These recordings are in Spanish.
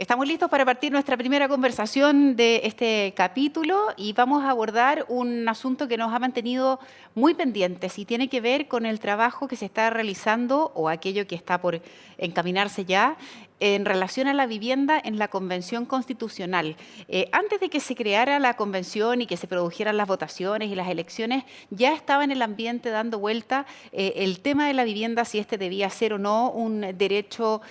Estamos listos para partir nuestra primera conversación de este capítulo y vamos a abordar un asunto que nos ha mantenido muy pendientes y tiene que ver con el trabajo que se está realizando o aquello que está por encaminarse ya en relación a la vivienda en la Convención Constitucional. Antes de que se creara la convención y que se produjeran las votaciones y las elecciones, ya estaba en el ambiente dando vuelta el tema de la vivienda, si este debía ser o no un derecho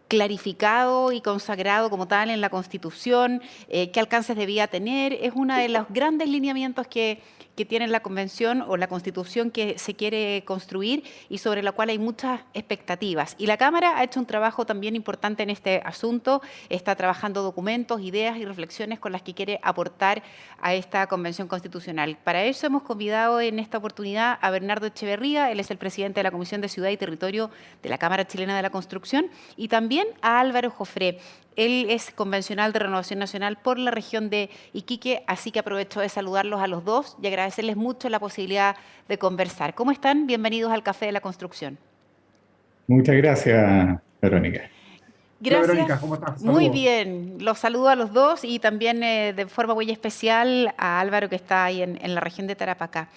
clarificado y consagrado como tal en la Constitución, qué alcances debía tener. Es uno de los grandes lineamientos que tiene la Convención o la Constitución que se quiere construir y sobre la cual hay muchas expectativas. Y la Cámara ha hecho un trabajo también importante en este asunto, está trabajando documentos, ideas y reflexiones con las que quiere aportar a esta Convención Constitucional. Para eso hemos convidado en esta oportunidad a Bernardo Echeverría, él es el presidente de la Comisión de Ciudad y Territorio de la Cámara Chilena de la Construcción, y también a Álvaro Jofré. Él es convencional de Renovación Nacional por la región de Iquique, así que aprovecho de saludarlos a los dos y agradecerles mucho la posibilidad de conversar. ¿Cómo están? Bienvenidos al Café de la Construcción. Muchas gracias, Verónica. Hola Gracias. Verónica, ¿cómo estás? Muy Saludos. bien. Los saludo a los dos y también de forma muy especial a Álvaro, que está ahí en la región de Tarapacá.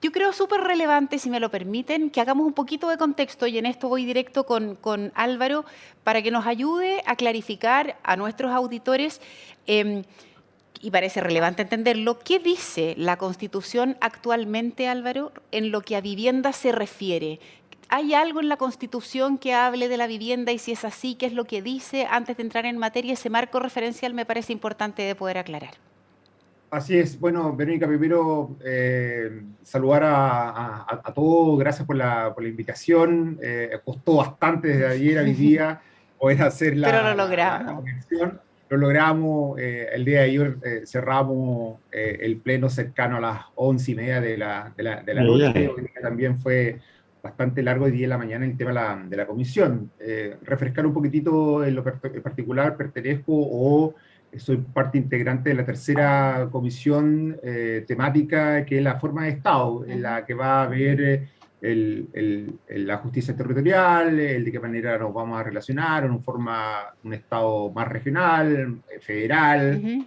Yo creo súper relevante, si me lo permiten, que hagamos un poquito de contexto y en esto voy directo con Álvaro para que nos ayude a clarificar a nuestros auditores, y parece relevante entenderlo, ¿qué dice la Constitución actualmente, Álvaro, en lo que a vivienda se refiere? ¿Hay algo en la Constitución que hable de la vivienda y si es así, qué es lo que dice? Antes de entrar en materia, ese marco referencial me parece importante de poder aclarar. Así es. Bueno, Verónica, primero saludar a todos, gracias por la invitación. Costó bastante desde ayer a hoy día poder hacer Pero lo la logramos. conexión. Lo logramos, el día de ayer cerramos el pleno cercano a las 11:30 de la noche. Hoy día también fue bastante largo el día de la mañana el tema de la comisión. Refrescar un poquitito en lo particular, pertenezco o soy parte integrante de la tercera comisión temática, que es la forma de Estado, en la que va a ver la justicia territorial, el de qué manera nos vamos a relacionar, en un Estado más regional, federal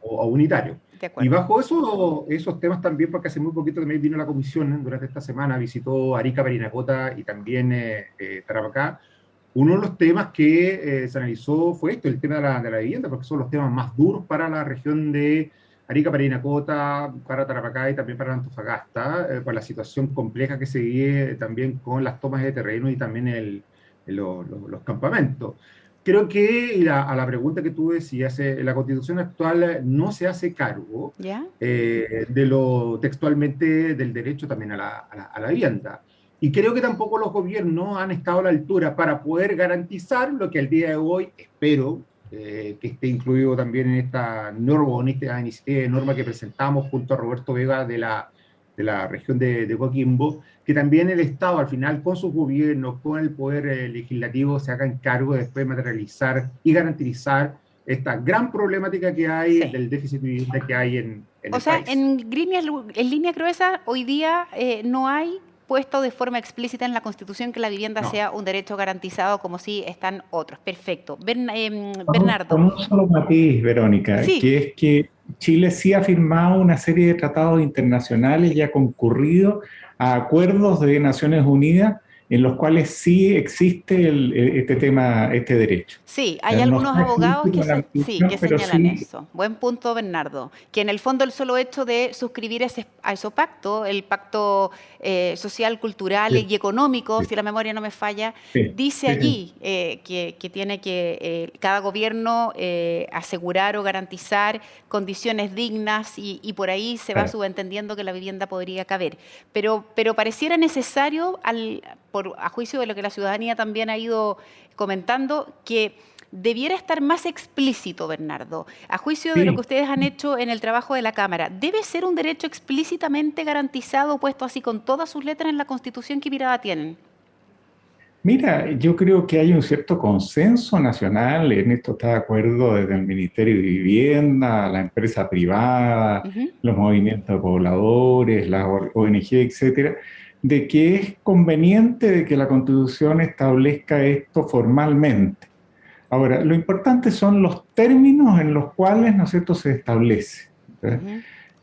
o unitario. De acuerdo. Y bajo esos temas también, porque hace muy poquito también vino la comisión, durante esta semana visitó Arica, Parinacota y también Tarapacá. Uno de los temas que se analizó fue el tema de la vivienda, porque son los temas más duros para la región de Arica, Parinacota, para Tarapacá y también para Antofagasta, por la situación compleja que se vive también con las tomas de terreno y también los campamentos. Creo que a la pregunta que tú decías, la Constitución actual no se hace cargo textualmente del derecho también a la vivienda. Y creo que tampoco los gobiernos han estado a la altura para poder garantizar lo que al día de hoy espero que esté incluido también en esta norma, en esta iniciativa de norma que presentamos junto a Roberto Vega de la región de Coquimbo, que también el Estado al final con sus gobiernos, con el poder legislativo se hagan cargo de después materializar y garantizar esta gran problemática que hay del déficit de vivienda que hay en el país. O sea, en línea gruesa, hoy día no hay puesto de forma explícita en la Constitución que la vivienda sea un derecho garantizado como si están otros. Perfecto. Bernardo. Con un solo matiz, Verónica, Sí. que es que Chile sí ha firmado una serie de tratados internacionales y ha concurrido a acuerdos de Naciones Unidas en los cuales sí existe este tema, este derecho. Sí, hay algunos abogados que pero señalan sí, eso. Buen punto, Bernardo. Que en el fondo el solo hecho de suscribir a ese pacto, el pacto social, cultural y económico, si la memoria no me falla, dice allí que tiene que cada gobierno asegurar o garantizar condiciones dignas y por ahí se va subentendiendo que la vivienda podría caber. Pero pareciera necesario, a juicio de lo que la ciudadanía también ha ido comentando, que debiera estar más explícito, Bernardo. A juicio de lo que ustedes han hecho en el trabajo de la Cámara, ¿debe ser un derecho explícitamente garantizado, puesto así con todas sus letras en la Constitución? ¿Qué mirada tienen? Mira, yo creo que hay un cierto consenso nacional, en esto está de acuerdo desde el Ministerio de Vivienda, la empresa privada, los movimientos de pobladores, las ONG, etcétera, de que es conveniente de que la Constitución establezca esto formalmente. Ahora, lo importante son los términos en los cuales, ¿no es cierto?, se establece.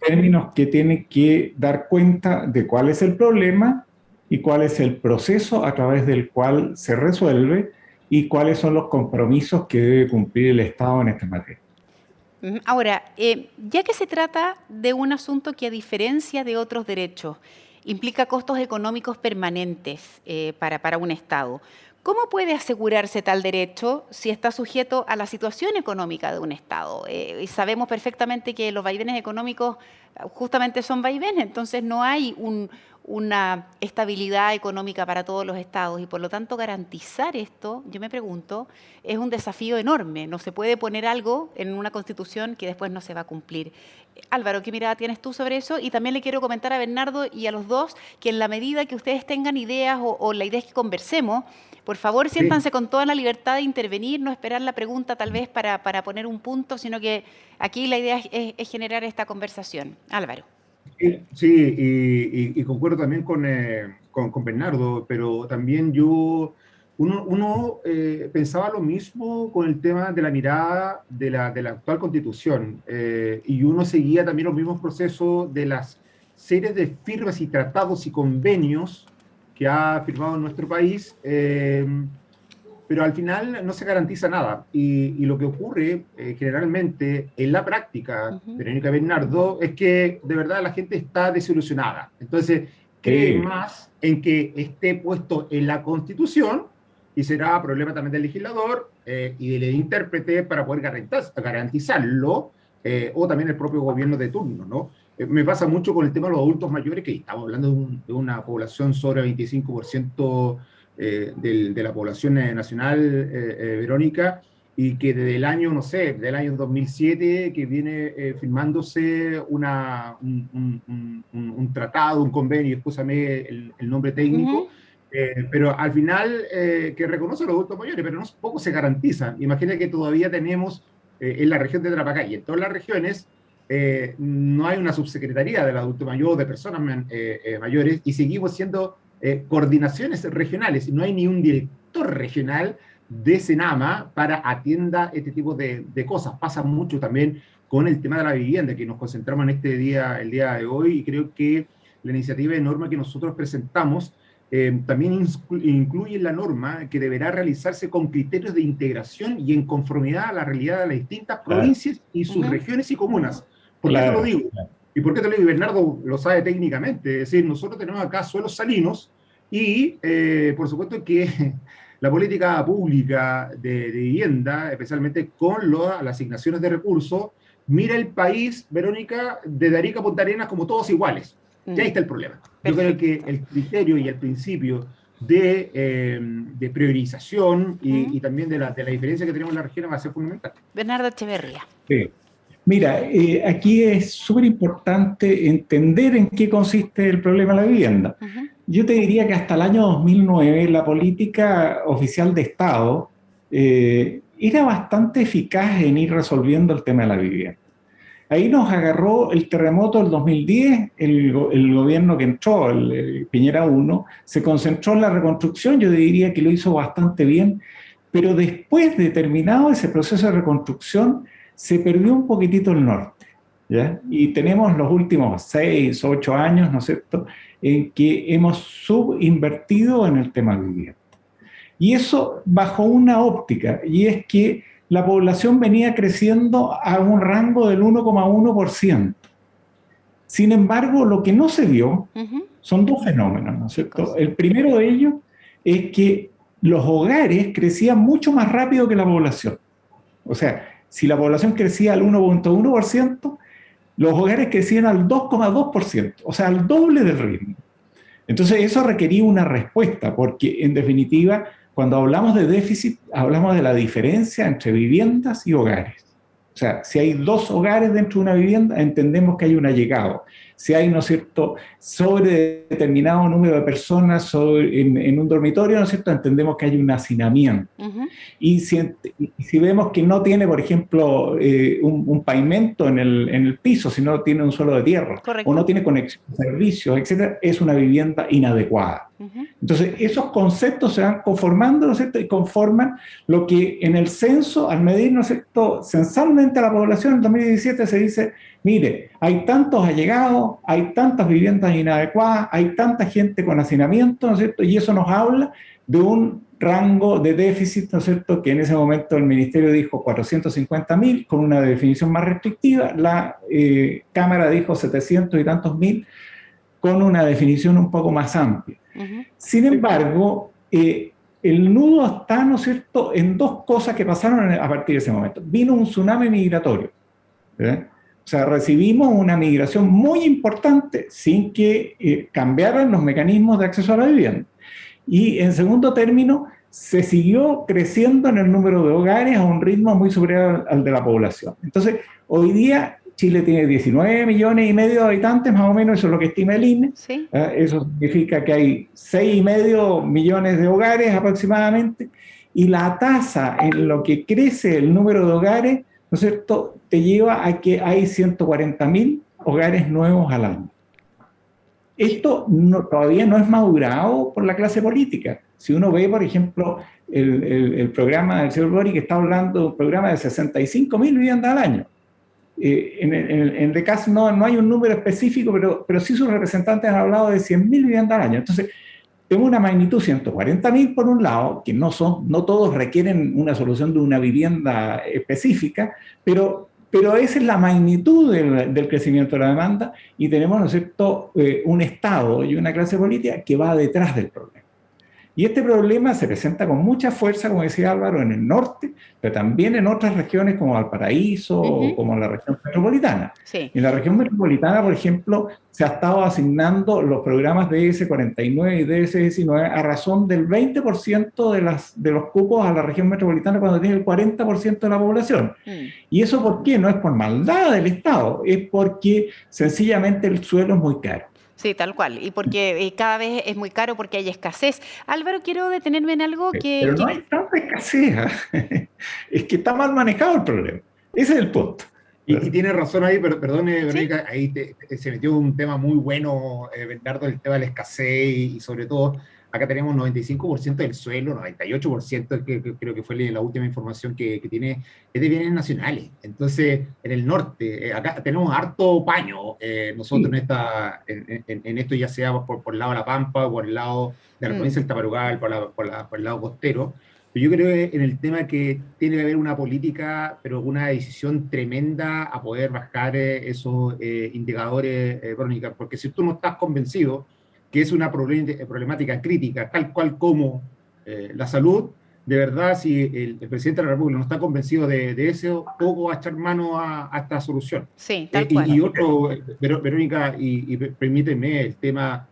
Términos que tienen que dar cuenta de cuál es el problema y cuál es el proceso a través del cual se resuelve y cuáles son los compromisos que debe cumplir el Estado en esta materia. Ahora, ya que se trata de un asunto que, a diferencia de otros derechos, implica costos económicos permanentes para un Estado, ¿cómo puede asegurarse tal derecho si está sujeto a la situación económica de un Estado? Y sabemos perfectamente que los vaivenes económicos justamente son vaivenes, entonces no hay una estabilidad económica para todos los estados y por lo tanto garantizar esto, yo me pregunto, es un desafío enorme. No se puede poner algo en una constitución que después no se va a cumplir. Álvaro, ¿qué mirada tienes tú sobre eso? Y también le quiero comentar a Bernardo y a los dos que en la medida que ustedes tengan ideas o la idea es que conversemos, por favor siéntanse con toda la libertad de intervenir, no esperar la pregunta tal vez para poner un punto, sino que aquí la idea es generar esta conversación. Álvaro. Sí, y concuerdo también con Bernardo, pero también uno pensaba lo mismo con el tema de la mirada de la actual Constitución, y uno seguía también los mismos procesos de las series de firmas y tratados y convenios que ha firmado nuestro país, pero al final no se garantiza nada. Y lo que ocurre generalmente en la práctica, Verónica, Bernardo, es que de verdad la gente está desilusionada. Entonces, cree más en que esté puesto en la Constitución y será problema también del legislador y del intérprete para poder garantizarlo, o también el propio gobierno de turno, ¿no? Me pasa mucho con el tema de los adultos mayores, que estamos hablando de una población sobre 25% de la población nacional, Verónica, y que desde el año, no sé, del año 2007, que viene firmándose un tratado, un convenio, escúchame el nombre técnico, pero al final que reconoce a los adultos mayores, pero no poco se garantiza. Imagina que todavía tenemos en la región de Tarapacá y en todas las regiones no hay una subsecretaría del adulto mayor, de personas mayores, y seguimos siendo coordinaciones regionales, no hay ni un director regional de Senama para atienda este tipo de cosas. Pasa mucho también con el tema de la vivienda, que nos concentramos en el día de hoy, y creo que la iniciativa de norma que nosotros presentamos también incluye la norma que deberá realizarse con criterios de integración y en conformidad a la realidad de las distintas provincias y sus regiones y comunas. ¿Por qué te lo digo? ¿Y por qué te lo digo? Y Bernardo lo sabe técnicamente. Es decir, nosotros tenemos acá suelos salinos y, por supuesto, que la política pública de vivienda, especialmente con las asignaciones de recursos, mira el país, Verónica, de Arica a Punta Arenas como todos iguales. Y ahí está el problema. Yo creo que el criterio y el principio de priorización y también de la diferencia que tenemos en la región va a ser fundamental. Bernardo Echeverría. Sí. Mira, aquí es súper importante entender en qué consiste el problema de la vivienda. Yo te diría que hasta el año 2009 la política oficial de Estado era bastante eficaz en ir resolviendo el tema de la vivienda. Ahí nos agarró el terremoto del 2010, el gobierno que entró, el Piñera 1, se concentró en la reconstrucción, yo diría que lo hizo bastante bien, pero después de terminado ese proceso de reconstrucción, se perdió un poquitito el norte, ¿ya? Y tenemos los últimos 6, 8 años, ¿no es cierto?, en que hemos subinvertido en el tema de vivienda. Y eso bajo una óptica, y es que la población venía creciendo a un rango del 1,1%. Sin embargo, lo que no se vio son dos fenómenos, ¿no es cierto? El primero de ellos es que los hogares crecían mucho más rápido que la población. O sea, si la población crecía al 1,1%, los hogares crecían al 2,2%, o sea, al doble del ritmo. Entonces, eso requería una respuesta, porque en definitiva, cuando hablamos de déficit, hablamos de la diferencia entre viviendas y hogares. O sea, si hay 2 hogares dentro de una vivienda, entendemos que hay un allegado. Si hay, ¿no es cierto?, sobre determinado número de personas en un dormitorio, ¿no es cierto?, entendemos que hay un hacinamiento. Y si vemos que no tiene, por ejemplo, un pavimento en el piso, sino tiene un suelo de tierra, o no tiene conexión a servicios, etcétera, es una vivienda inadecuada. Entonces, esos conceptos se van conformando, ¿no es cierto? Y conforman lo que en el censo, al medir, ¿no es cierto?, censalmente a la población, en 2017 se dice, mire, hay tantos allegados, hay tantas viviendas inadecuadas, hay tanta gente con hacinamiento, ¿no es cierto? Y eso nos habla de un rango de déficit, ¿no es cierto?, que en ese momento el Ministerio dijo 450.000, con una definición más restrictiva, la Cámara dijo 700 y tantos mil, con una definición un poco más amplia. Sin embargo, el nudo está, ¿no es cierto?, en dos cosas que pasaron a partir de ese momento. Vino un tsunami migratorio, ¿verdad? O sea, recibimos una migración muy importante sin que cambiaran los mecanismos de acceso a la vivienda. Y en segundo término, se siguió creciendo en el número de hogares a un ritmo muy superior al de la población. Entonces, hoy día Chile tiene 19 millones y medio de habitantes, más o menos, eso es lo que estima el INE. Sí. Eso significa que hay 6,5 millones de hogares aproximadamente, y la tasa en lo que crece el número de hogares, ¿no es cierto?, te lleva a que hay 140.000 hogares nuevos al año. Esto todavía no es madurado por la clase política. Si uno ve, por ejemplo, el programa del señor Boric, que está hablando de un programa de 65.000 viviendas al año. En DECAS no hay un número específico, pero sí sus representantes han hablado de 100.000 viviendas al año. Entonces, tengo una magnitud 140.000 por un lado, que no todos requieren una solución de una vivienda específica, pero esa es la magnitud del crecimiento de la demanda, y tenemos, ¿no es cierto?, un Estado y una clase política que va detrás del problema. Y este problema se presenta con mucha fuerza, como decía Álvaro, en el norte, pero también en otras regiones como Valparaíso o como la región metropolitana. Sí. En la región metropolitana, por ejemplo, se ha estado asignando los programas DS49 y DS19 a razón del 20% de los cupos a la región metropolitana, cuando tiene el 40% de la población. ¿Y eso por qué? No es por maldad del Estado, es porque sencillamente el suelo es muy caro. Sí, tal cual. Y porque cada vez es muy caro porque hay escasez. Álvaro, quiero detenerme en algo que... Pero no hay tanta escasez. Es que está mal manejado el problema. Ese es el punto. Y tiene razón ahí, pero perdone, Verónica, ahí se metió un tema muy bueno, Bernardo, el tema de la escasez y sobre todo, acá tenemos 95% del suelo, 98% que creo que fue la última información que tiene, es de bienes nacionales. Entonces, en el norte, acá tenemos harto paño, nosotros en esto, ya sea por el lado de La Pampa, por el lado de la provincia del Taparugal, por el lado costero. Pero yo creo que en el tema que tiene que haber una política, pero una decisión tremenda a poder bajar esos indicadores, Verónica, porque si tú no estás convencido que es una problemática crítica, tal cual como la salud, de verdad, si el presidente de la República no está convencido de eso, poco va a echar mano a esta solución. Sí, tal cual. Y otro, Verónica, y permíteme, el tema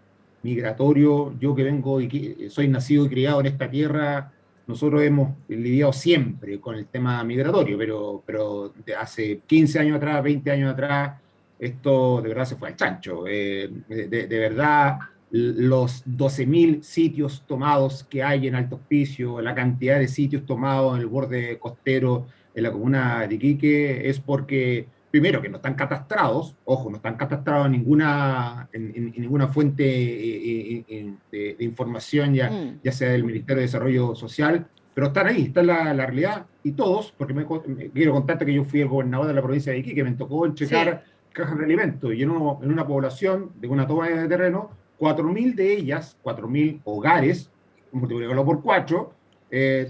migratorio, yo que vengo y que soy nacido y criado en esta tierra, nosotros hemos lidiado siempre con el tema migratorio, pero de hace 15 años atrás, 20 años atrás, esto de verdad se fue al chancho. De verdad, los 12.000 sitios tomados que hay en Alto Hospicio, la cantidad de sitios tomados en el borde costero en la comuna de Iquique, es porque, primero, que no están catastrados, ojo, no están catastrados en ninguna fuente de información, ya sea del Ministerio de Desarrollo Social, pero están ahí, está la realidad, y todos, porque quiero contarte que yo fui el gobernador de la provincia de Iquique, me tocó entregar cajas de alimentos, y en una población de una toma de terreno, 4.000 de ellas, 4.000 hogares, multiplicarlo por 4,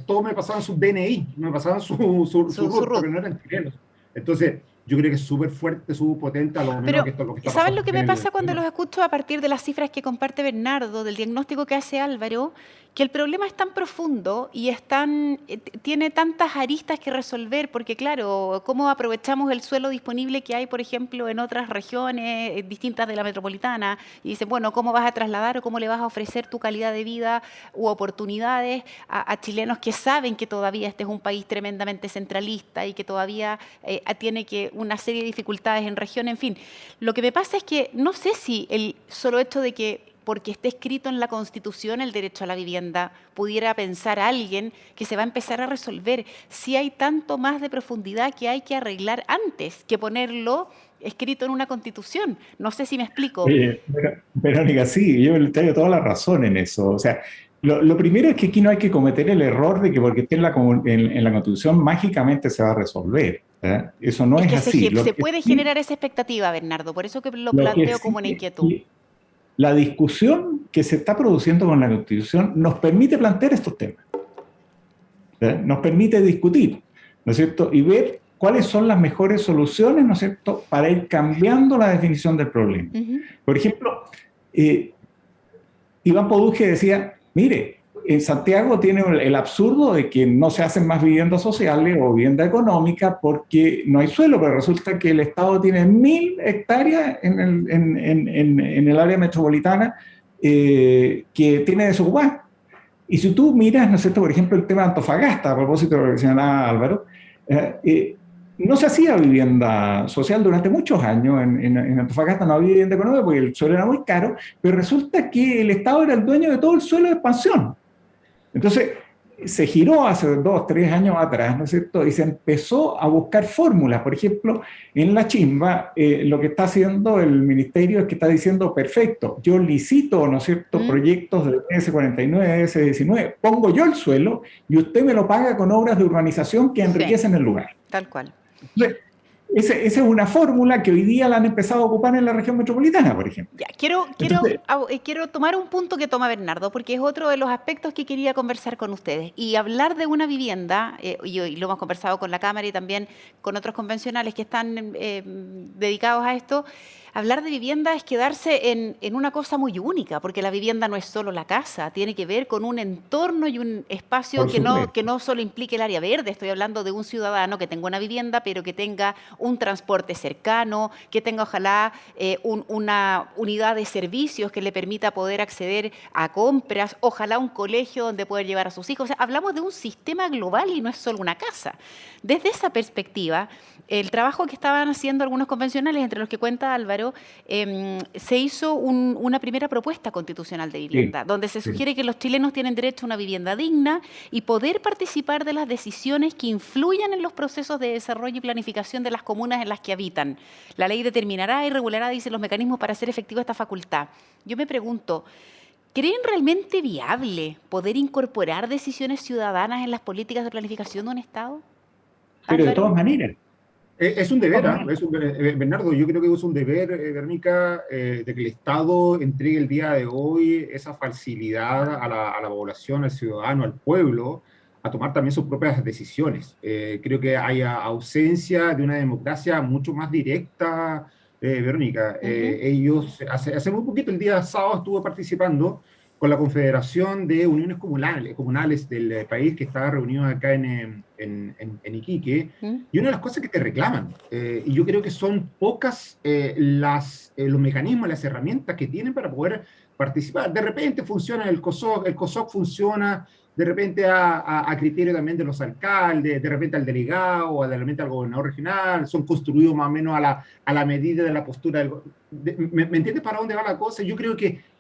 todos me pasaban su DNI, me pasaban su RUT, porque no eran chilenos. Entonces, yo creo que es súper fuerte, súper potente, a lo menos que esto es lo que está pasando. ¿Sabes lo que me pasa cuando los escucho a partir de las cifras que comparte Bernardo, del diagnóstico que hace Álvaro? Que el problema es tan profundo y tiene tantas aristas que resolver, porque claro, ¿cómo aprovechamos el suelo disponible que hay, por ejemplo, en otras regiones distintas de la metropolitana? Y dicen, bueno, ¿cómo vas a trasladar o cómo le vas a ofrecer tu calidad de vida u oportunidades a chilenos que saben que todavía este es un país tremendamente centralista y que todavía tiene una serie de dificultades en región? En fin, lo que me pasa es que no sé si el solo hecho de que porque esté escrito en la Constitución el derecho a la vivienda, pudiera pensar alguien que se va a empezar a resolver. Si hay tanto más de profundidad que hay que arreglar antes que ponerlo escrito en una Constitución. No sé si me explico. Verónica, sí, yo le tengo toda la razón en eso. O sea, lo primero es que aquí no hay que cometer el error de que porque esté en la Constitución mágicamente se va a resolver. Eso no es que así. se puede generar esa expectativa, Bernardo, por eso que lo Lo que planteo sí como una es inquietud. que la discusión que se está produciendo con la Constitución nos permite plantear estos temas. Nos permite discutir, ¿no es cierto? Y ver cuáles son las mejores soluciones, ¿no es cierto?, para ir cambiando la definición del problema. Por ejemplo, Iván Poduje decía, mire, en Santiago tiene el absurdo de que no se hacen más viviendas sociales o vivienda económica porque no hay suelo, pero resulta que el Estado tiene 1000 hectáreas en el área metropolitana que tiene desocupadas. Y si tú miras, ¿no es cierto?, por ejemplo, el tema de Antofagasta, a propósito de lo que señalaba Álvaro, no se hacía vivienda social durante muchos años. En Antofagasta no había vivienda económica porque el suelo era muy caro, pero resulta que el Estado era el dueño de todo el suelo de expansión. Entonces, se giró hace 2, 3 años atrás, ¿no es cierto? Y se empezó a buscar fórmulas. Por ejemplo, en La Chimba, lo que está haciendo el ministerio es que está diciendo, perfecto, yo licito, ¿no es cierto?, proyectos de DS49, DS19, pongo yo el suelo y usted me lo paga con obras de urbanización que enriquecen el lugar. Tal cual. Entonces, esa es una fórmula que hoy día la han empezado a ocupar en la región metropolitana, por ejemplo. Ya, quiero tomar un punto que toma Bernardo, porque es otro de los aspectos que quería conversar con ustedes. Y hablar de una vivienda, y lo hemos conversado con la Cámara y también con otros convencionales que están dedicados a esto. Hablar de vivienda es quedarse en una cosa muy única, porque la vivienda no es solo la casa, tiene que ver con un entorno y un espacio que no solo implique el área verde. Estoy hablando de un ciudadano que tenga una vivienda, pero que tenga un transporte cercano, que tenga ojalá una unidad de servicios que le permita poder acceder a compras, ojalá un colegio donde poder llevar a sus hijos. O sea, hablamos de un sistema global y no es solo una casa. Desde esa perspectiva, el trabajo que estaban haciendo algunos convencionales, entre los que cuenta Álvaro, se hizo una primera propuesta constitucional de vivienda, donde se sugiere que los chilenos tienen derecho a una vivienda digna y poder participar de las decisiones que influyan en los procesos de desarrollo y planificación de las comunas en las que habitan. La ley determinará y regulará, dice, los mecanismos para hacer efectiva esta facultad. Yo me pregunto, ¿creen realmente viable poder incorporar decisiones ciudadanas en las políticas de planificación de un Estado? Pero de todas maneras. Es un deber, Bernardo, yo creo que es un deber, Verónica, de que el Estado entregue el día de hoy esa facilidad a la población, al ciudadano, al pueblo, a tomar también sus propias decisiones. Creo que hay ausencia de una democracia mucho más directa, Verónica. Ellos, hace muy poquito, el día sábado, estuve participando con la Confederación de Uniones Comunales del país, que está reunido acá en Iquique, y una de las cosas que te reclaman, y yo creo que son pocas los mecanismos, las herramientas que tienen para poder participar. De repente funciona el COSOC funciona, de repente a criterio también de los alcaldes, de repente al delegado, o de repente al gobernador regional, son construidos más o menos a la medida de la postura del... ¿Me entiendes para dónde va la cosa? Yo creo que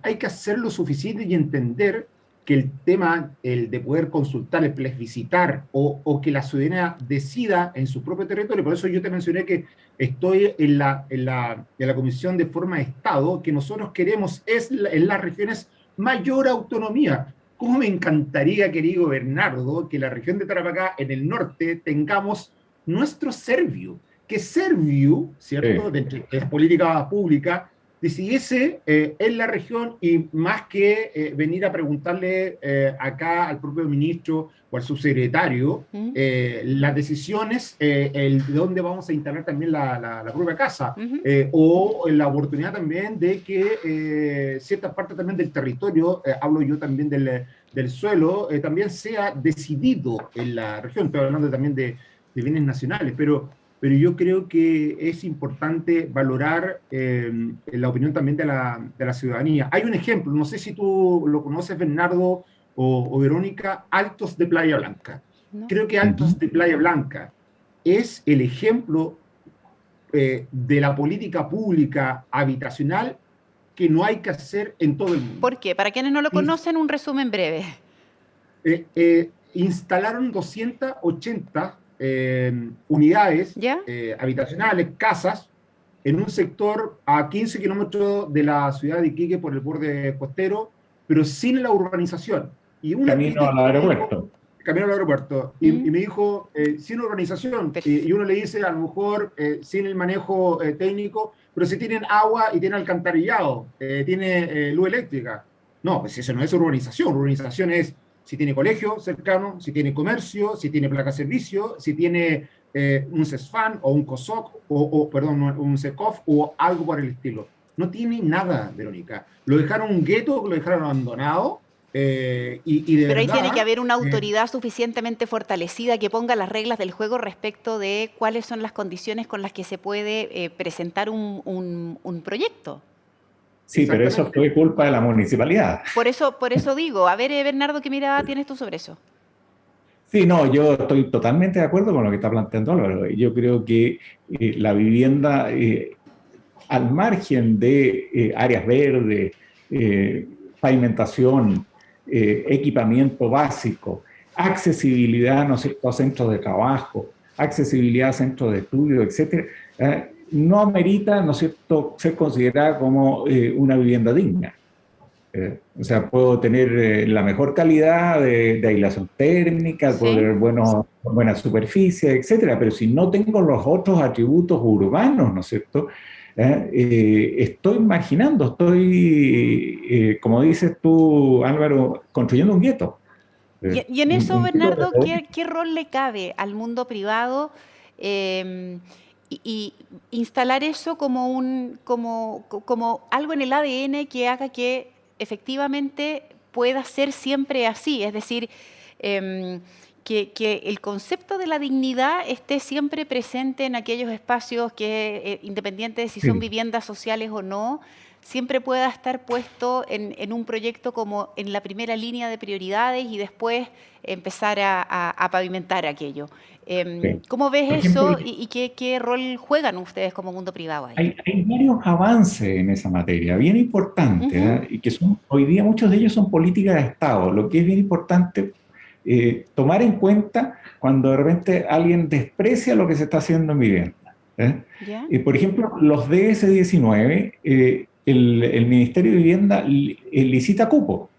hay que hacer lo suficiente y entender que el tema, el de poder consultar, el plebiscitar o que la ciudadanía decida en su propio territorio, por eso yo te mencioné que estoy en la Comisión de Forma de Estado, que nosotros queremos en las regiones mayor autonomía. ¿Cómo me encantaría, querido Bernardo, que la región de Tarapacá, en el norte, tengamos nuestro Serviu? Que Serviu, ¿cierto?, de las políticas públicas, decidiese en la región y más que venir a preguntarle acá al propio ministro o al subsecretario las decisiones, de dónde vamos a instalar también la propia casa, o la oportunidad también de que cierta parte también del territorio, hablo yo también del suelo, también sea decidido en la región. Estoy hablando también de bienes nacionales, pero yo creo que es importante valorar la opinión también de la ciudadanía. Hay un ejemplo, no sé si tú lo conoces, Bernardo o Verónica, Altos de Playa Blanca. No. Creo que Altos de Playa Blanca es el ejemplo de la política pública habitacional que no hay que hacer en todo el mundo. ¿Por qué? Para quienes no lo conocen, un resumen breve. Instalaron 280 unidades habitacionales, casas, en un sector a 15 kilómetros de la ciudad de Iquique por el borde costero, pero sin la urbanización. Y camino al aeropuerto. Camino al aeropuerto. Y me dijo, sin urbanización. Y uno le dice, a lo mejor, sin el manejo técnico, pero si tienen agua y tienen alcantarillado, tiene luz eléctrica. No, pues eso no es urbanización. Urbanización es si tiene colegio cercano, si tiene comercio, si tiene placa de servicio, si tiene un CESFAN o un COSOC, perdón, un SECOF o algo por el estilo. No tiene nada, Verónica. Lo dejaron un gueto, lo dejaron abandonado. Pero ahí tiene que haber una autoridad suficientemente fortalecida que ponga las reglas del juego respecto de cuáles son las condiciones con las que se puede presentar un proyecto. Sí, pero eso fue culpa de la municipalidad. Por eso digo, a ver, Bernardo, ¿qué mirada tienes tú sobre eso? Sí, no, yo estoy totalmente de acuerdo con lo que está planteando Álvaro. Yo creo que la vivienda, al margen de áreas verdes, pavimentación, equipamiento básico, accesibilidad, ¿no es cierto?, a centros de trabajo, accesibilidad a centros de estudio, etcétera, no amerita, ¿no es cierto?, ser considerada como una vivienda digna. O sea, puedo tener la mejor calidad de aislación térmica, sí, puedo tener buena superficie, etcétera, pero si no tengo los otros atributos urbanos, ¿no es cierto?, estoy marginando, estoy, como dices tú, Álvaro, construyendo un gueto. Y en eso, Bernardo, ¿qué rol le cabe al mundo privado y instalar eso como algo en el ADN que haga que efectivamente pueda ser siempre así? Es decir, que el concepto de la dignidad esté siempre presente en aquellos espacios que, independiente de si son viviendas sociales o no, siempre pueda estar puesto en un proyecto como en la primera línea de prioridades y después empezar a pavimentar aquello. ¿Cómo ves eso y qué rol juegan ustedes como mundo privado ahí? Hay varios avances en esa materia, bien importantes, y que hoy día muchos de ellos son políticas de Estado. Lo que es bien importante tomar en cuenta cuando de repente alguien desprecia lo que se está haciendo en vivienda. Por ejemplo, los DS-19, el Ministerio de Vivienda licita cupos.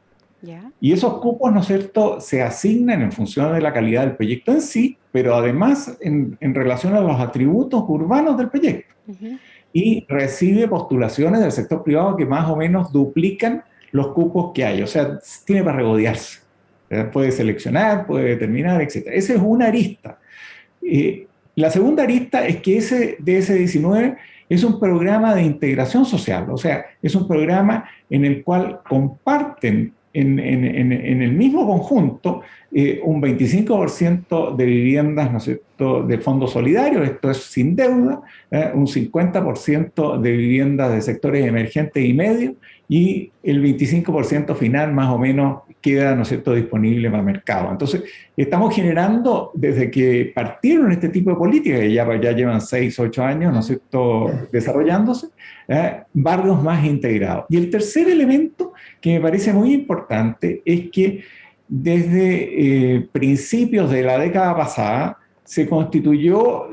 Y esos cupos, ¿no es cierto?, se asignan en función de la calidad del proyecto en sí, pero además en relación a los atributos urbanos del proyecto. Y recibe postulaciones del sector privado que más o menos duplican los cupos que hay. O sea, tiene para regodearse. Puede seleccionar, puede determinar, etc. Esa es una arista. La segunda arista es que ese DS-19 es un programa de integración social, o sea, es un programa en el cual comparten en el mismo conjunto un 25% de viviendas, ¿no es cierto?, de fondo solidario, esto es sin deuda, un 50% de viviendas de sectores emergentes y medios, y el 25% final más o menos queda, ¿no es cierto?, disponible para el mercado. Entonces, estamos generando, desde que partieron este tipo de políticas, que ya llevan 6, 8 años, ¿no es cierto?, desarrollándose, barrios más integrados. Y el tercer elemento que me parece muy importante es que desde principios de la década pasada se constituyó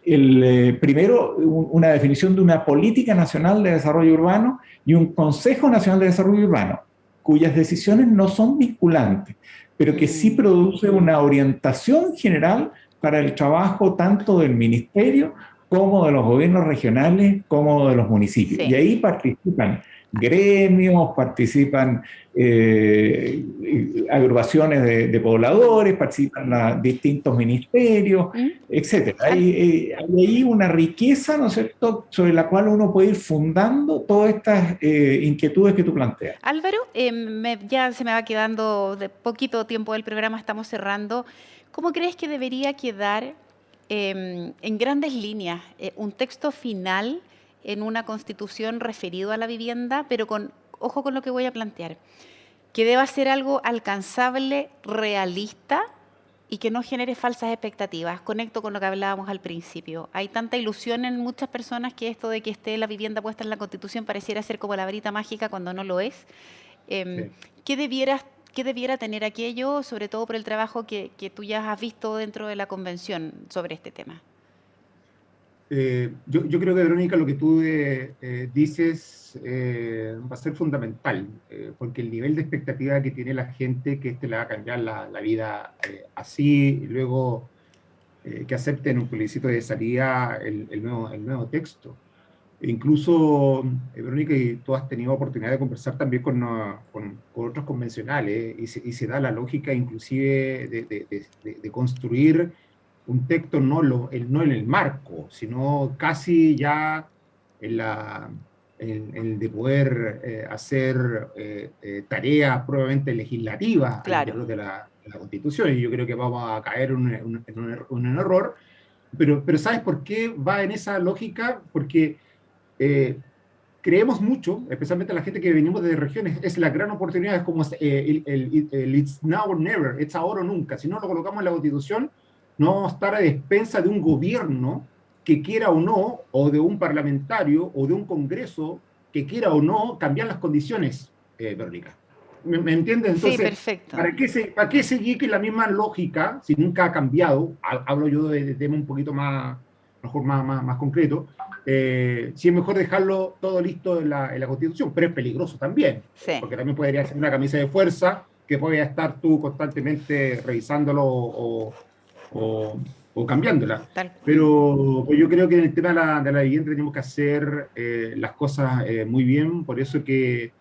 primero una definición de una política nacional de desarrollo urbano y un Consejo Nacional de Desarrollo Urbano, cuyas decisiones no son vinculantes, pero que sí produce una orientación general para el trabajo tanto del ministerio como de los gobiernos regionales, como de los municipios. Y ahí participan gremios, participan agrupaciones de pobladores, participan distintos ministerios, etc. Hay ahí una riqueza, ¿no es cierto?, sobre la cual uno puede ir fundando todas estas inquietudes que tú planteas. Álvaro, ya se me va quedando de poquito tiempo del programa, estamos cerrando. ¿Cómo crees que debería quedar en grandes líneas un texto final en una constitución referido a la vivienda, pero ojo con lo que voy a plantear, que deba ser algo alcanzable, realista y que no genere falsas expectativas. Conecto con lo que hablábamos al principio. Hay tanta ilusión en muchas personas que esto de que esté la vivienda puesta en la Constitución pareciera ser como la varita mágica cuando no lo es. Sí. ¿Qué debiera tener aquello, sobre todo por el trabajo que tú ya has visto dentro de la convención sobre este tema? Yo creo que, Verónica, lo que tú dices va a ser fundamental, porque el nivel de expectativa que tiene la gente, que le va a cambiar la vida así, y luego que acepten un plebiscito de salida el nuevo texto. E incluso, Verónica, y tú has tenido oportunidad de conversar también con otros convencionales, y se da la lógica inclusive de construir un texto no en el marco, sino casi ya en el de poder hacer tareas probablemente legislativas al Claro. interior de la Constitución. Y yo creo que vamos a caer en un error. Pero ¿sabes por qué va en esa lógica? Porque creemos mucho, especialmente la gente que venimos de regiones, es la gran oportunidad, es como el it's now or never, it's ahora o nunca. Si no lo colocamos en la Constitución, no vamos a estar a despensa de un gobierno que quiera o no, o de un parlamentario, o de un congreso que quiera o no cambiar las condiciones, Verónica. ¿Me entiendes? Entonces, Sí, perfecto. ¿para qué seguir que la misma lógica, si nunca ha cambiado? Hablo yo de tema un poquito mejor más concreto. Si es mejor dejarlo todo listo en la Constitución, pero es peligroso también, Sí. porque también podría ser una camisa de fuerza que podría estar tú constantemente revisándolo o cambiándola. Pero pues yo creo que en el tema de la vivienda tenemos que hacer las cosas muy bien, por eso que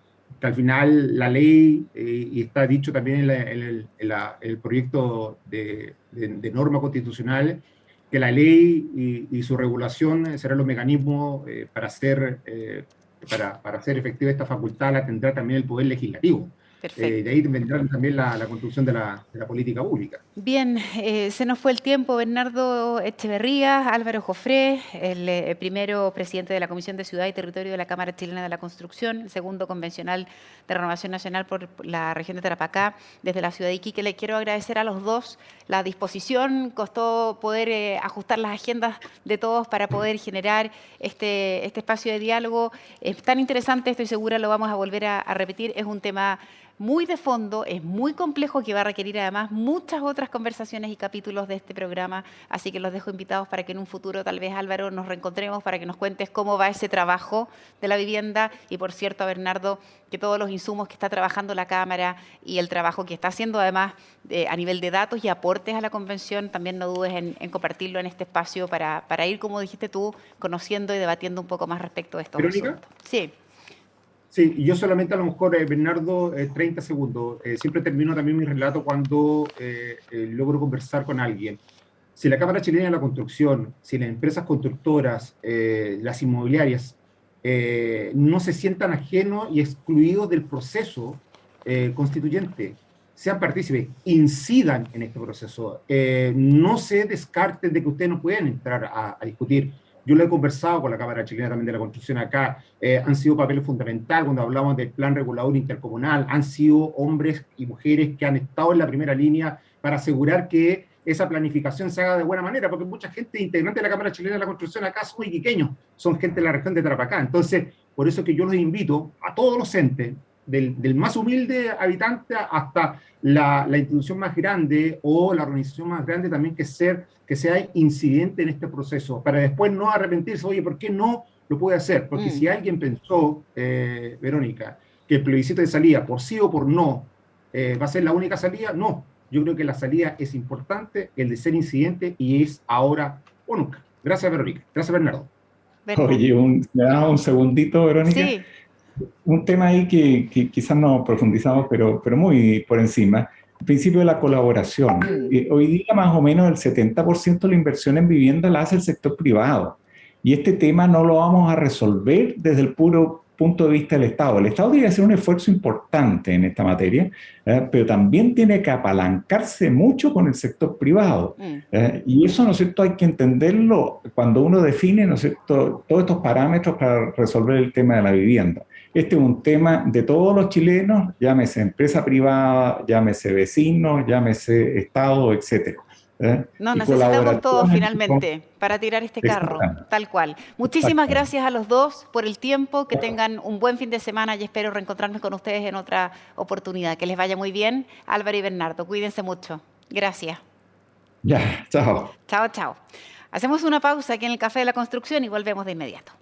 al final la ley, y está dicho también en el proyecto de norma constitucional, que la ley y su regulación serán los mecanismos para hacer efectiva esta facultad, la tendrá también el Poder Legislativo. De ahí vendrá también la construcción de la política pública. Bien, se nos fue el tiempo. Bernardo Echeverría, Álvaro Jofré, el primero presidente de la Comisión de Ciudad y Territorio de la Cámara Chilena de la Construcción, el segundo convencional de Renovación Nacional por la región de Tarapacá, desde la ciudad de Iquique. Le quiero agradecer a los dos la disposición. Costó poder ajustar las agendas de todos para poder generar este espacio de diálogo. Es tan interesante, estoy segura, lo vamos a volver a repetir. Es un tema muy de fondo, es muy complejo, que va a requerir además muchas otras conversaciones y capítulos de este programa, así que los dejo invitados para que en un futuro, tal vez, Álvaro, nos reencontremos para que nos cuentes cómo va ese trabajo de la vivienda, y por cierto a Bernardo, que todos los insumos que está trabajando la Cámara y el trabajo que está haciendo además a nivel de datos y aportes a la Convención, también no dudes en compartirlo en este espacio para ir, como dijiste tú, conociendo y debatiendo un poco más respecto de estos asuntos. Sí. Sí, y yo solamente a lo mejor, Bernardo, 30 segundos. Siempre termino también mi relato cuando logro conversar con alguien. Si la Cámara Chilena de la Construcción, si las empresas constructoras, las inmobiliarias, no se sientan ajenos y excluidos del proceso constituyente, sean partícipes, incidan en este proceso, no se descarten de que ustedes no pueden entrar a discutir. Yo lo he conversado con la Cámara Chilena también de la Construcción acá, han sido papeles fundamentales cuando hablamos del plan regulador intercomunal, han sido hombres y mujeres que han estado en la primera línea para asegurar que esa planificación se haga de buena manera, porque mucha gente integrante de la Cámara Chilena de la Construcción acá son iquiqueños, son gente de la región de Tarapacá. Entonces, por eso que yo los invito a todos los entes, del más humilde habitante hasta la institución más grande o la organización más grande, también que sea incidente en este proceso, para después no arrepentirse. Oye, ¿por qué no lo puede hacer? Porque si alguien pensó, Verónica, que el plebiscito de salida, por sí o por no, va a ser la única salida, no. Yo creo que la salida es importante, el de ser incidente, y es ahora o nunca. Gracias, Verónica. Gracias, Bernardo. Oye, ¿me das un segundito, Verónica? Sí. Un tema ahí que quizás no profundizamos, pero muy por encima, el principio de la colaboración. Hoy día más o menos el 70% de la inversión en vivienda la hace el sector privado, y este tema no lo vamos a resolver desde el puro punto de vista del Estado. El Estado tiene que hacer un esfuerzo importante en esta materia, pero también tiene que apalancarse mucho con el sector privado. Y eso, ¿no es cierto?, hay que entenderlo cuando uno define, ¿no es cierto?, todos estos parámetros para resolver el tema de la vivienda. este es un tema de todos los chilenos, llámese empresa privada, llámese vecinos, llámese Estado, etcétera. Nos Y necesitamos todos colaboraciones finalmente para tirar este carro, exactamente, tal cual. Muchísimas exactamente. gracias a los dos por el tiempo, que tengan un buen fin de semana y espero reencontrarme con ustedes en otra oportunidad. Que les vaya muy bien, Álvaro y Bernardo. Cuídense mucho. Gracias. Ya, chao. Chao, chao. Hacemos una pausa aquí en el Café de la Construcción y volvemos de inmediato.